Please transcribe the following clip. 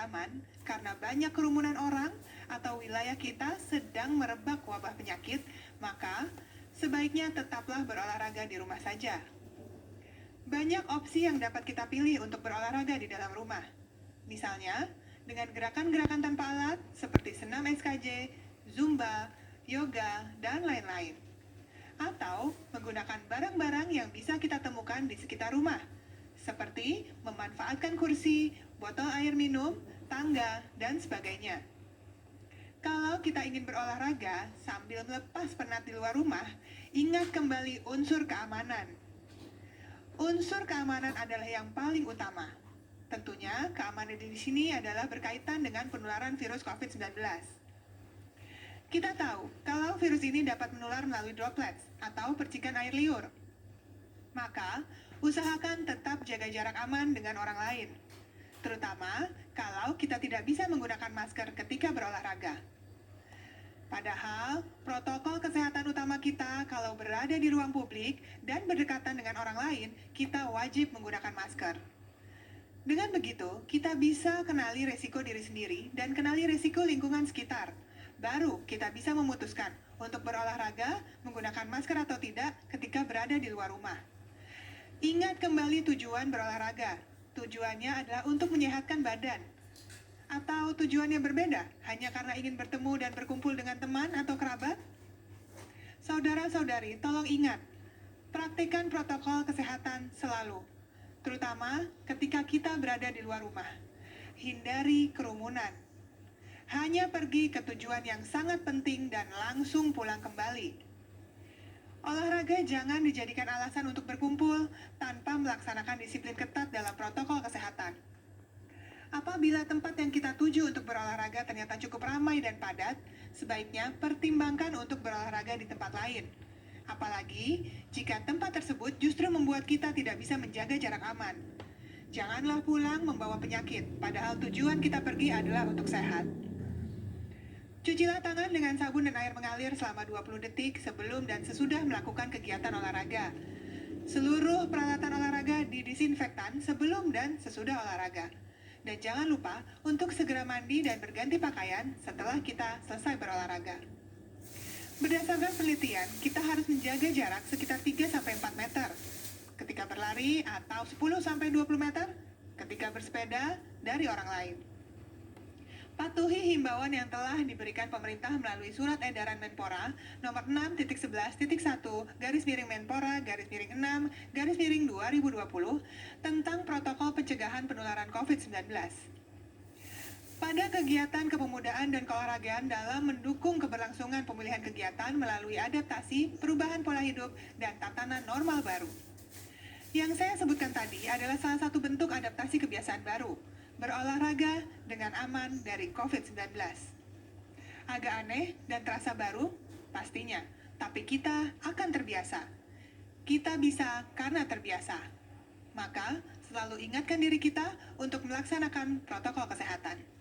aman karena banyak kerumunan orang atau wilayah kita sedang merebak wabah penyakit, maka sebaiknya tetaplah berolahraga di rumah saja. Banyak opsi yang dapat kita pilih untuk berolahraga di dalam rumah. Misalnya, dengan gerakan-gerakan tanpa alat seperti senam SKJ, Zumba, yoga, dan lain-lain. Atau menggunakan barang-barang yang bisa kita temukan di sekitar rumah, seperti memanfaatkan kursi, botol air minum, tangga, dan sebagainya. Kalau kita ingin berolahraga sambil melepas penat di luar rumah, ingat kembali unsur keamanan. Unsur keamanan adalah yang paling utama. Tentunya, keamanan di sini adalah berkaitan dengan penularan virus COVID-19. Kita tahu kalau virus ini dapat menular melalui droplets atau percikan air liur. Maka, usahakan tetap jaga jarak aman dengan orang lain, terutama kalau kita tidak bisa menggunakan masker ketika berolahraga. Padahal, protokol kesehatan utama kita kalau berada di ruang publik dan berdekatan dengan orang lain, kita wajib menggunakan masker. Dengan begitu, kita bisa kenali resiko diri sendiri dan kenali resiko lingkungan sekitar. Baru kita bisa memutuskan untuk berolahraga, menggunakan masker atau tidak ketika berada di luar rumah. Ingat kembali tujuan berolahraga. Tujuannya adalah untuk menyehatkan badan. Atau tujuannya berbeda, hanya karena ingin bertemu dan berkumpul dengan teman atau kerabat? Saudara-saudari, tolong ingat, praktikkan protokol kesehatan selalu. Terutama ketika kita berada di luar rumah. Hindari kerumunan. Hanya pergi ke tujuan yang sangat penting dan langsung pulang kembali. Olahraga jangan dijadikan alasan untuk berkumpul tanpa melaksanakan disiplin ketat dalam protokol kesehatan. Apabila tempat yang kita tuju untuk berolahraga ternyata cukup ramai dan padat, sebaiknya pertimbangkan untuk berolahraga di tempat lain. Apalagi jika tempat tersebut justru membuat kita tidak bisa menjaga jarak aman. Janganlah pulang membawa penyakit, padahal tujuan kita pergi adalah untuk sehat. Cucilah tangan dengan sabun dan air mengalir selama 20 detik sebelum dan sesudah melakukan kegiatan olahraga. Seluruh peralatan olahraga didisinfektan sebelum dan sesudah olahraga. Dan jangan lupa untuk segera mandi dan berganti pakaian setelah kita selesai berolahraga. Berdasarkan penelitian, kita harus menjaga jarak sekitar 3-4 meter ketika berlari atau 10-20 meter ketika bersepeda dari orang lain. Patuhi himbauan yang telah diberikan pemerintah melalui Surat Edaran Menpora nomor 6.11.1-Menpora-6-2020 tentang protokol pencegahan penularan COVID-19. Pada kegiatan kepemudaan dan keolahragaan dalam mendukung keberlangsungan pemulihan kegiatan melalui adaptasi, perubahan pola hidup, dan tatanan normal baru. Yang saya sebutkan tadi adalah salah satu bentuk adaptasi kebiasaan baru, berolahraga dengan aman dari COVID-19. Agak aneh dan terasa baru, pastinya, tapi kita akan terbiasa. Kita bisa karena terbiasa. Maka, selalu ingatkan diri kita untuk melaksanakan protokol kesehatan.